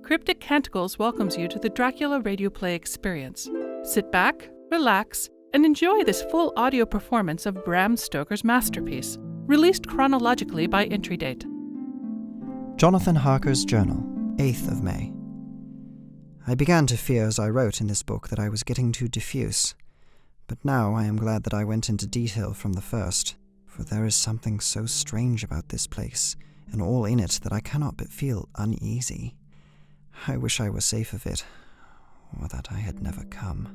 Cryptic Canticles welcomes you to the Dracula radio play experience. Sit back, relax, and enjoy this full audio performance of Bram Stoker's masterpiece, released chronologically by entry date. Jonathan Harker's Journal, 8th of May. I began to fear as I wrote in this book that I was getting too diffuse, but now I am glad that I went into detail from the first, for there is something so strange about this place, and all in it, that I cannot but feel uneasy. I wish I were safe of it, or that I had never come.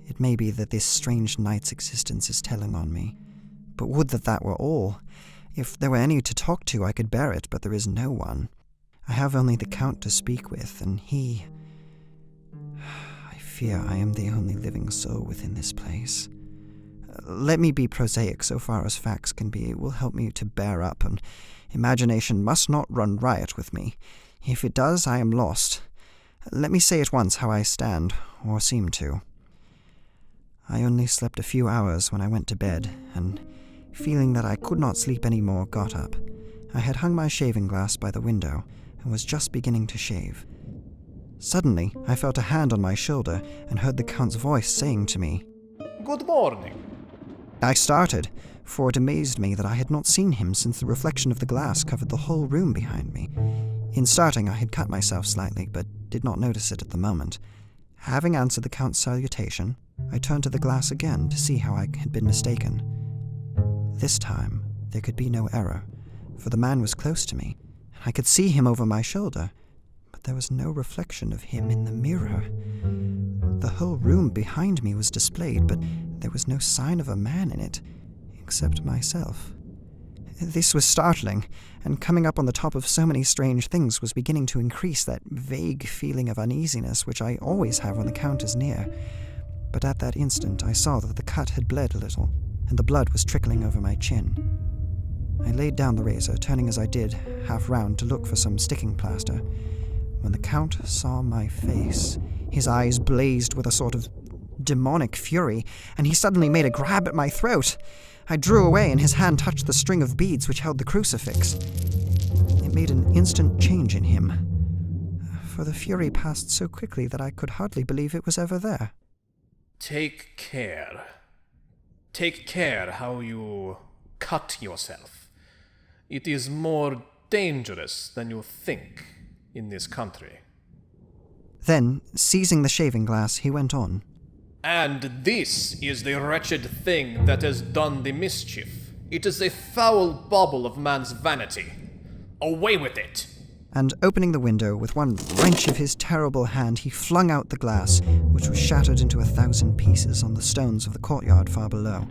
It may be that this strange night's existence is telling on me, but would that that were all. If there were any to talk to, I could bear it, but there is no one. I have only the Count to speak with, and he... I fear I am the only living soul within this place. Let me be prosaic so far as facts can be. It will help me to bear up, and imagination must not run riot with me. If it does, I am lost. Let me say at once how I stand, or seem to. I only slept a few hours when I went to bed, and, feeling that I could not sleep any more, got up. I had hung my shaving glass by the window, and was just beginning to shave. Suddenly, I felt a hand on my shoulder, and heard the Count's voice saying to me, "Good morning." I started, for it amazed me that I had not seen him since the reflection of the glass covered the whole room behind me. In starting, I had cut myself slightly, but did not notice it at the moment. Having answered the Count's salutation, I turned to the glass again to see how I had been mistaken. This time, there could be no error, for the man was close to me. I could see him over my shoulder, but there was no reflection of him in the mirror. The whole room behind me was displayed, but there was no sign of a man in it, except myself. This was startling, and coming up on the top of so many strange things was beginning to increase that vague feeling of uneasiness which I always have when the Count is near. But at that instant I saw that the cut had bled a little, and the blood was trickling over my chin. I laid down the razor, turning as I did, half round to look for some sticking plaster. When the Count saw my face, his eyes blazed with a sort of demonic fury, and he suddenly made a grab at my throat. I drew away, and his hand touched the string of beads which held the crucifix. It made an instant change in him, for the fury passed so quickly that I could hardly believe it was ever there. Take care. Take care how you cut yourself. It is more dangerous than you think in this country. Then, seizing the shaving glass, he went on. And this is the wretched thing that has done the mischief. It is a foul bauble of man's vanity. Away with it! And opening the window with one wrench of his terrible hand, he flung out the glass, which was shattered into 1,000 pieces on the stones of the courtyard far below.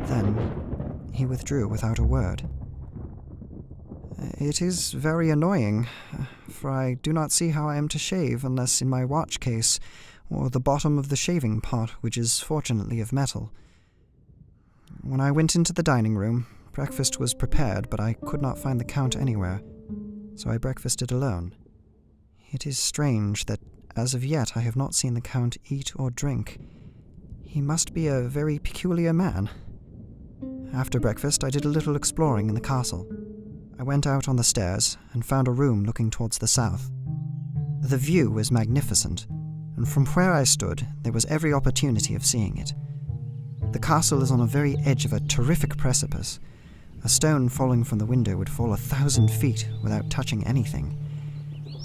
Then he withdrew without a word. It is very annoying, for I do not see how I am to shave unless in my watch case, or the bottom of the shaving pot, which is fortunately of metal. When I went into the dining room, breakfast was prepared, but I could not find the Count anywhere, so I breakfasted alone. It is strange that, as of yet, I have not seen the Count eat or drink. He must be a very peculiar man. After breakfast, I did a little exploring in the castle. I went out on the stairs and found a room looking towards the south. The view was magnificent, and from where I stood, there was every opportunity of seeing it. The castle is on the very edge of a terrific precipice. A stone falling from the window would fall 1,000 feet without touching anything.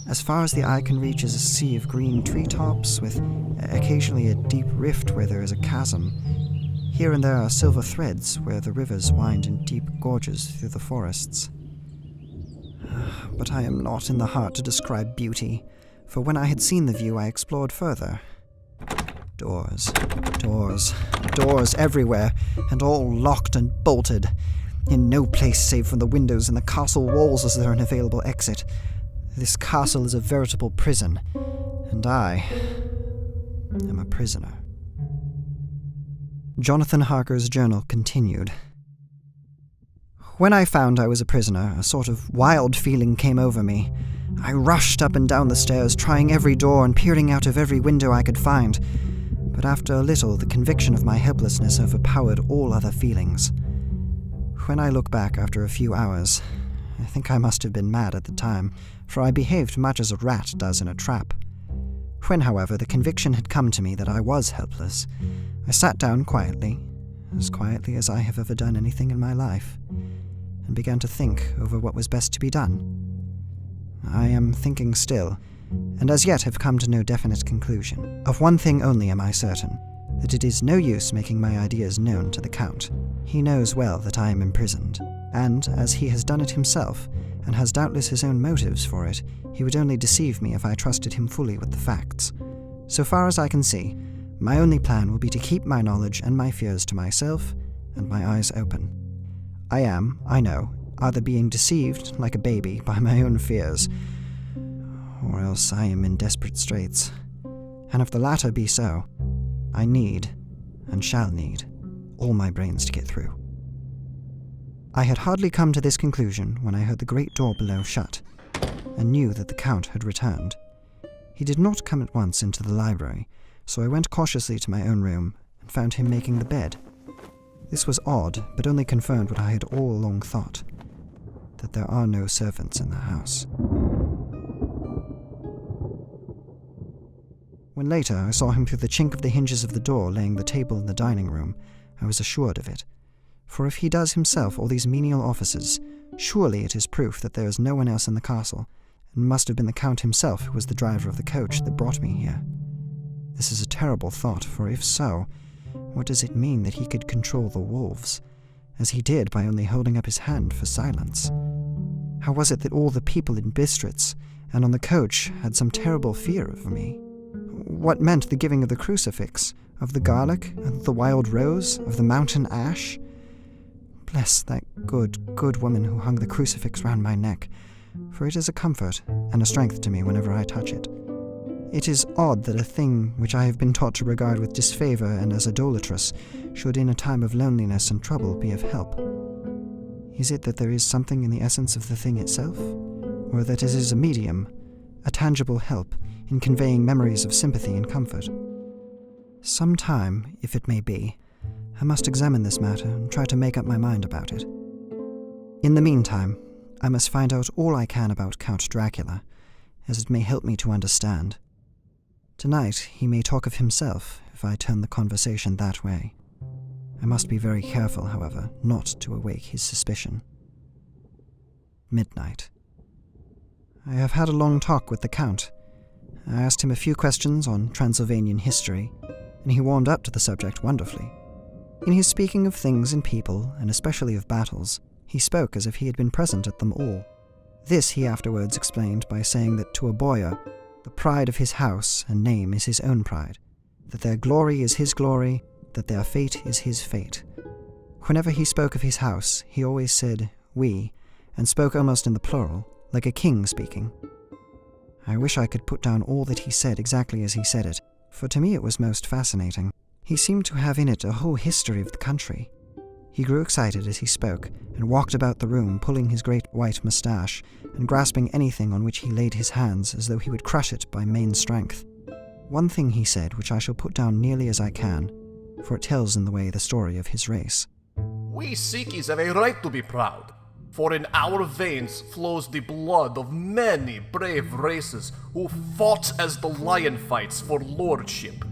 As far as the eye can reach is a sea of green treetops, with occasionally a deep rift where there is a chasm. Here and there are silver threads where the rivers wind in deep gorges through the forests. But I am not in the heart to describe beauty, for when I had seen the view, I explored further. Doors, doors, doors everywhere, and all locked and bolted. In no place save from the windows in the castle walls is there an available exit. This castle is a veritable prison, and I am a prisoner. Jonathan Harker's journal continued. When I found I was a prisoner, a sort of wild feeling came over me. I rushed up and down the stairs, trying every door and peering out of every window I could find. But after a little, the conviction of my helplessness overpowered all other feelings. When I look back after a few hours, I think I must have been mad at the time, for I behaved much as a rat does in a trap. When, however, the conviction had come to me that I was helpless, I sat down quietly as I have ever done anything in my life, and began to think over what was best to be done. I am thinking still, and as yet have come to no definite conclusion. Of one thing only am I certain, that it is no use making my ideas known to the Count. He knows well that I am imprisoned, and, as he has done it himself, and has doubtless his own motives for it, he would only deceive me if I trusted him fully with the facts. So far as I can see, my only plan will be to keep my knowledge and my fears to myself, and my eyes open. I am, I know, either being deceived, like a baby, by my own fears, or else I am in desperate straits. And if the latter be so, I need, and shall need, all my brains to get through. I had hardly come to this conclusion when I heard the great door below shut, and knew that the Count had returned. He did not come at once into the library, so I went cautiously to my own room and found him making the bed. This was odd, but only confirmed what I had all along thought, that there are no servants in the house. When later I saw him through the chink of the hinges of the door laying the table in the dining room, I was assured of it. For if he does himself all these menial offices, surely it is proof that there is no one else in the castle, and must have been the Count himself who was the driver of the coach that brought me here. This is a terrible thought, for if so, what does it mean that he could control the wolves, as he did by only holding up his hand for silence? How was it that all the people in Bistritz and on the coach had some terrible fear of me? What meant the giving of the crucifix, of the garlic, of the wild rose, of the mountain ash? Bless that good woman who hung the crucifix round my neck, for it is a comfort and a strength to me whenever I touch it. It is odd that a thing which I have been taught to regard with disfavour and as idolatrous should in a time of loneliness and trouble be of help. Is it that there is something in the essence of the thing itself, or that it is a medium, a tangible help in conveying memories of sympathy and comfort? Some time, if it may be, I must examine this matter and try to make up my mind about it. In the meantime, I must find out all I can about Count Dracula, as it may help me to understand. Tonight he may talk of himself if I turn the conversation that way. I must be very careful, however, not to awake his suspicion. Midnight. I have had a long talk with the Count. I asked him a few questions on Transylvanian history, and he warmed up to the subject wonderfully. In his speaking of things and people, and especially of battles, he spoke as if he had been present at them all. This he afterwards explained by saying that to a boyar, the pride of his house and name is his own pride, that their glory is his glory, that their fate is his fate. Whenever he spoke of his house, he always said we, and spoke almost in the plural, like a king speaking. I wish I could put down all that he said exactly as he said it, for to me it was most fascinating. He seemed to have in it a whole history of the country. He grew excited as he spoke, and walked about the room pulling his great white moustache, and grasping anything on which he laid his hands as though he would crush it by main strength. One thing he said which I shall put down nearly as I can, for it tells in the way the story of his race. We Sikhs have a right to be proud, for in our veins flows the blood of many brave races who fought as the lion fights for lordship.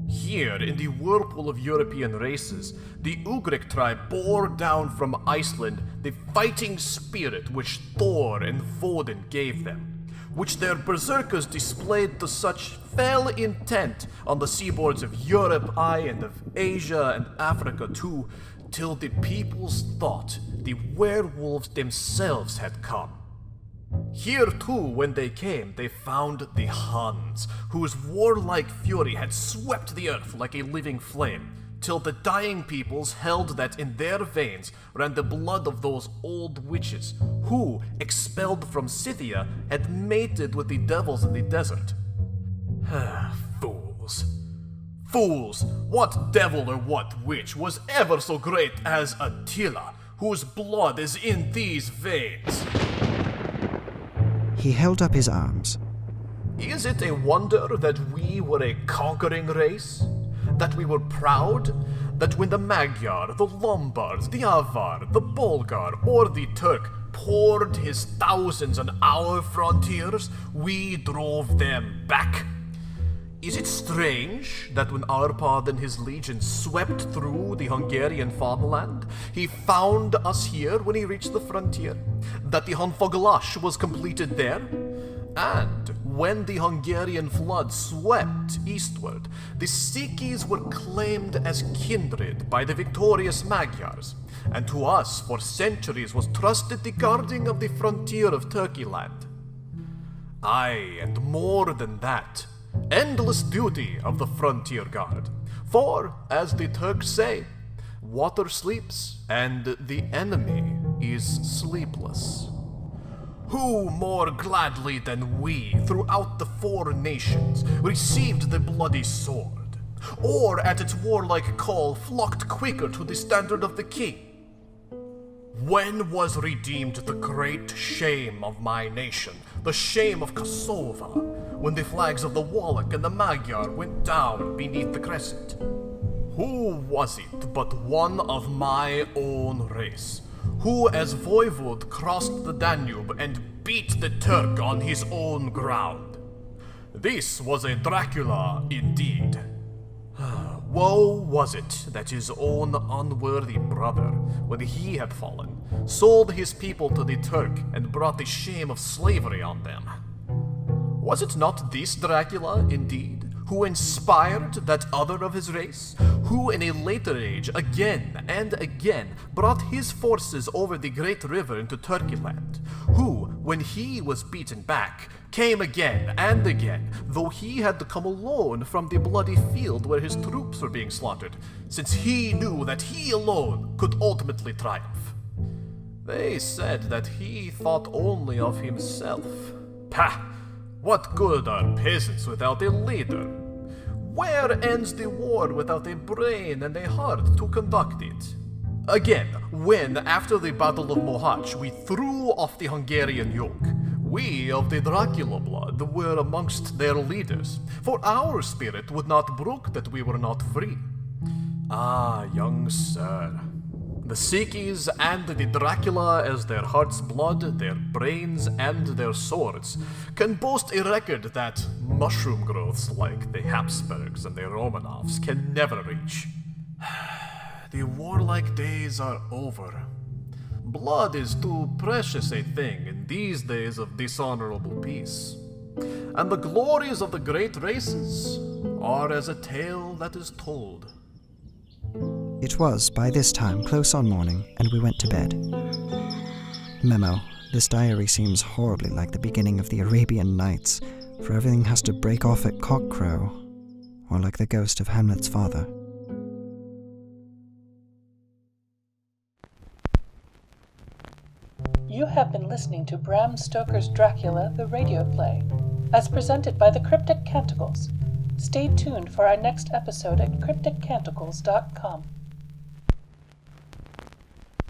Here, in the whirlpool of European races, the Ugric Tribe bore down from Iceland the fighting spirit which Thor and Woden gave them, which their berserkers displayed to such fell intent on the seaboards of Europe, aye, and of Asia and Africa too, till the peoples thought the werewolves themselves had come. Here too, when they came, they found the Huns, whose warlike fury had swept the earth like a living flame, till the dying peoples held that in their veins ran the blood of those old witches, who, expelled from Scythia, had mated with the devils in the desert. Fools. Fools! What devil or what witch was ever so great as Attila, whose blood is in these veins? He held up his arms. Is it a wonder that we were a conquering race? That we were proud? That when the Magyar, the Lombard, the Avar, the Bulgar, or the Turk poured his thousands on our frontiers, we drove them back. Is it strange that when Arpad and his legions swept through the Hungarian farmland, he found us here when he reached the frontier? That the Hanfoglash was completed there? And when the Hungarian flood swept eastward, the Sikis were claimed as kindred by the victorious Magyars, and to us for centuries was trusted the guarding of the frontier of Turkeyland. Aye, and more than that, endless duty of the frontier guard. For, as the Turks say, water sleeps and the enemy is sleepless. Who more gladly than we, throughout the 4 nations, received the bloody sword, or at its warlike call flocked quicker to the standard of the king? When was redeemed the great shame of my nation, the shame of Kosovo, when the flags of the Wallach and the Magyar went down beneath the crescent? Who was it but one of my own race, who as voivode crossed the Danube and beat the Turk on his own ground? This was a Dracula indeed. Woe was it that his own unworthy brother, when he had fallen, sold his people to the Turk and brought the shame of slavery on them. Was it not this Dracula, indeed, who inspired that other of his race, who in a later age again and again brought his forces over the great river into Turkeyland, who, when he was beaten back, came again and again, though he had to come alone from the bloody field where his troops were being slaughtered, since he knew that he alone could ultimately triumph. They said that he thought only of himself. Pah! What good are peasants without a leader? Where ends the war without a brain and a heart to conduct it? Again, when, after the Battle of Mohacs, we threw off the Hungarian yoke, we of the Dracula blood were amongst their leaders, for our spirit would not brook that we were not free. Ah, young sir, the Sikis and the Dracula as their heart's blood, their brains, and their swords can boast a record that mushroom growths like the Habsburgs and the Romanovs can never reach. The warlike days are over. Blood is too precious a thing in these days of dishonorable peace. And the glories of the great races are as a tale that is told. It was, by this time, close on morning, and we went to bed. Memo. This diary seems horribly like the beginning of the Arabian Nights, for everything has to break off at cockcrow, or like the ghost of Hamlet's father. You have been listening to Bram Stoker's Dracula, the radio play, as presented by the Cryptic Canticles. Stay tuned for our next episode at crypticcanticles.com.